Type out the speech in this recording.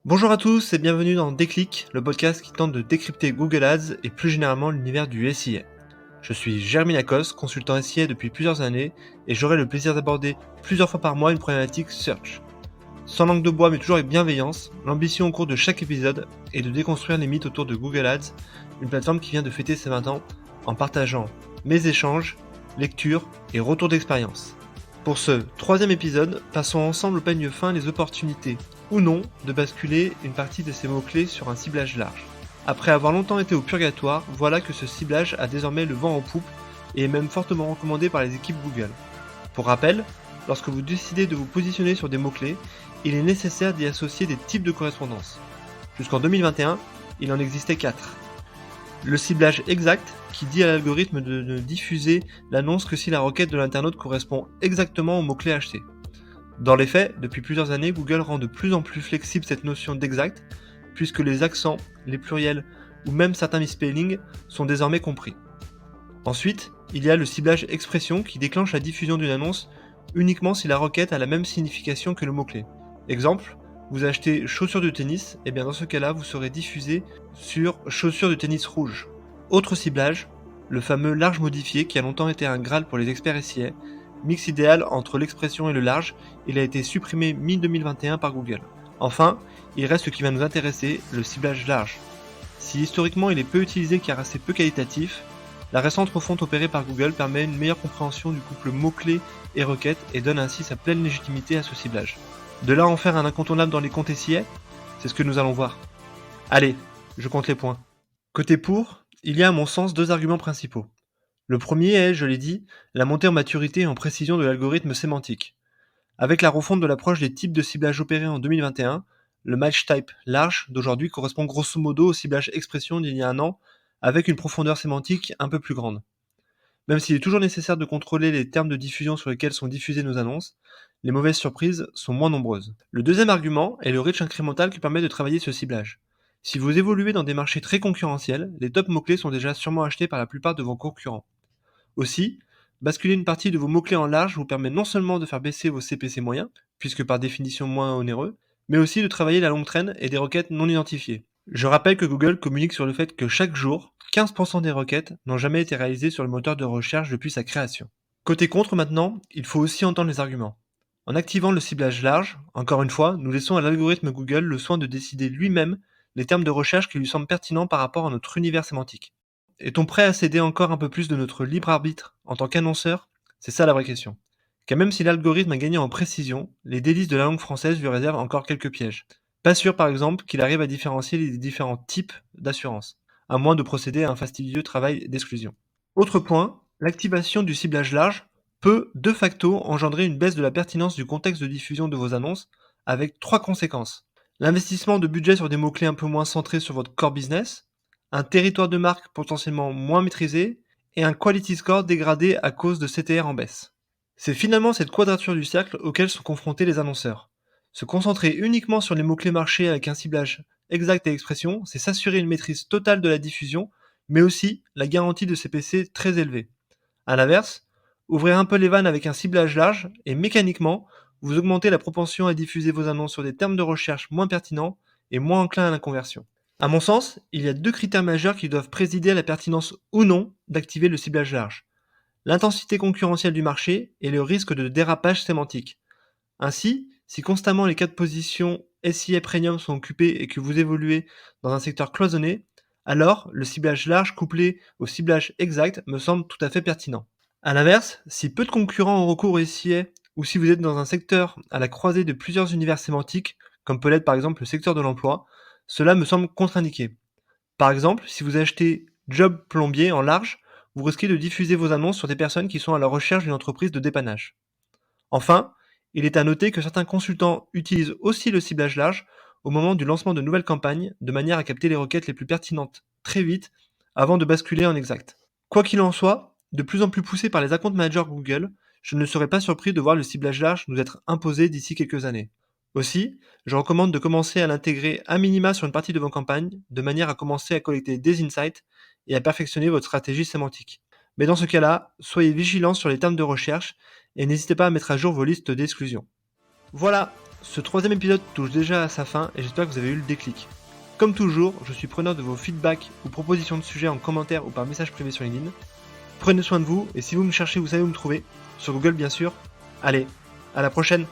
Bonjour à tous et bienvenue dans Déclic, le podcast qui tente de décrypter Google Ads et plus généralement l'univers du SIA. Je suis Jérémy Lacoste, consultant SIA depuis plusieurs années et j'aurai le plaisir d'aborder plusieurs fois par mois une problématique search. Sans langue de bois mais toujours avec bienveillance, l'ambition au cours de chaque épisode est de déconstruire les mythes autour de Google Ads, une plateforme qui vient de fêter ses 20 ans en partageant mes échanges, lectures et retours d'expérience. Pour ce troisième épisode, passons ensemble au peigne fin les opportunités ou non de basculer une partie de ces mots-clés sur un ciblage large. Après avoir longtemps été au purgatoire, voilà que ce ciblage a désormais le vent en poupe et est même fortement recommandé par les équipes Google. Pour rappel, lorsque vous décidez de vous positionner sur des mots-clés, il est nécessaire d'y associer des types de correspondances. Jusqu'en 2021, il en existait 4. Le ciblage exact, qui dit à l'algorithme de ne diffuser l'annonce que si la requête de l'internaute correspond exactement au mot-clé acheté. Dans les faits, depuis plusieurs années, Google rend de plus en plus flexible cette notion d'exact, puisque les accents, les pluriels ou même certains misspellings sont désormais compris. Ensuite, il y a le ciblage expression qui déclenche la diffusion d'une annonce uniquement si la requête a la même signification que le mot-clé. Exemple, vous achetez chaussures de tennis, et bien dans ce cas-là, vous serez diffusé sur chaussures de tennis rouges. Autre ciblage, le fameux large modifié qui a longtemps été un graal pour les experts SIA, mix idéal entre l'expression et le large, il a été supprimé mi-2021 par Google. Enfin, il reste ce qui va nous intéresser, le ciblage large. Si historiquement il est peu utilisé car assez peu qualitatif, la récente refonte opérée par Google permet une meilleure compréhension du couple mots-clés et requêtes et donne ainsi sa pleine légitimité à ce ciblage. De là à en faire un incontournable dans les comptes SIA, c'est ce que nous allons voir. Allez, je compte les points. Côté pour, il y a à mon sens deux arguments principaux. Le premier est, je l'ai dit, la montée en maturité et en précision de l'algorithme sémantique. Avec la refonte de l'approche des types de ciblage opérés en 2021, le match type large d'aujourd'hui correspond grosso modo au ciblage expression d'il y a un an, avec une profondeur sémantique un peu plus grande. Même s'il est toujours nécessaire de contrôler les termes de diffusion sur lesquels sont diffusées nos annonces, les mauvaises surprises sont moins nombreuses. Le deuxième argument est le reach incrémental qui permet de travailler ce ciblage. Si vous évoluez dans des marchés très concurrentiels, les top mots-clés sont déjà sûrement achetés par la plupart de vos concurrents. Aussi, basculer une partie de vos mots-clés en large vous permet non seulement de faire baisser vos CPC moyens, puisque par définition moins onéreux, mais aussi de travailler la longue traîne et des requêtes non identifiées. Je rappelle que Google communique sur le fait que chaque jour, 15% des requêtes n'ont jamais été réalisées sur le moteur de recherche depuis sa création. Côté contre maintenant, il faut aussi entendre les arguments. En activant le ciblage large, encore une fois, nous laissons à l'algorithme Google le soin de décider lui-même les termes de recherche qui lui semblent pertinents par rapport à notre univers sémantique. Est-on prêt à céder encore un peu plus de notre libre arbitre en tant qu'annonceur? C'est ça la vraie question. Car même si l'algorithme a gagné en précision, les délices de la langue française lui réservent encore quelques pièges. Pas sûr par exemple qu'il arrive à différencier les différents types d'assurance, à moins de procéder à un fastidieux travail d'exclusion. Autre point, l'activation du ciblage large peut de facto engendrer une baisse de la pertinence du contexte de diffusion de vos annonces avec 3 conséquences. L'investissement de budget sur des mots-clés un peu moins centrés sur votre core business, un territoire de marque potentiellement moins maîtrisé et un quality score dégradé à cause de CTR en baisse. C'est finalement cette quadrature du cercle auquel sont confrontés les annonceurs. Se concentrer uniquement sur les mots-clés marché avec un ciblage exact et expression, c'est s'assurer une maîtrise totale de la diffusion, mais aussi la garantie de CPC très élevée. A l'inverse, ouvrir un peu les vannes avec un ciblage large et mécaniquement, vous augmentez la propension à diffuser vos annonces sur des termes de recherche moins pertinents et moins enclins à la conversion. À mon sens, il y a deux critères majeurs qui doivent présider à la pertinence ou non d'activer le ciblage large. L'intensité concurrentielle du marché et le risque de dérapage sémantique. Ainsi, si constamment les cas de position SIA Premium sont occupés et que vous évoluez dans un secteur cloisonné, alors le ciblage large couplé au ciblage exact me semble tout à fait pertinent. A l'inverse, si peu de concurrents ont recours au SIA ou si vous êtes dans un secteur à la croisée de plusieurs univers sémantiques, comme peut l'être par exemple le secteur de l'emploi, cela me semble contre-indiqué. Par exemple, si vous achetez job plombier en large, vous risquez de diffuser vos annonces sur des personnes qui sont à la recherche d'une entreprise de dépannage. Enfin, il est à noter que certains consultants utilisent aussi le ciblage large au moment du lancement de nouvelles campagnes, de manière à capter les requêtes les plus pertinentes très vite avant de basculer en exact. Quoi qu'il en soit, de plus en plus poussé par les account managers Google, je ne serais pas surpris de voir le ciblage large nous être imposé d'ici quelques années. Aussi, je recommande de commencer à l'intégrer à minima sur une partie de vos campagnes, de manière à commencer à collecter des insights et à perfectionner votre stratégie sémantique. Mais dans ce cas-là, soyez vigilants sur les termes de recherche et n'hésitez pas à mettre à jour vos listes d'exclusion. Voilà, Ce troisième épisode touche déjà à sa fin et j'espère que vous avez eu le déclic. Comme toujours, je suis preneur de vos feedbacks ou propositions de sujets en commentaire ou par message privé sur LinkedIn. Prenez soin de vous et si vous me cherchez, vous savez où me trouver. Sur Google bien sûr. Allez, à la prochaine!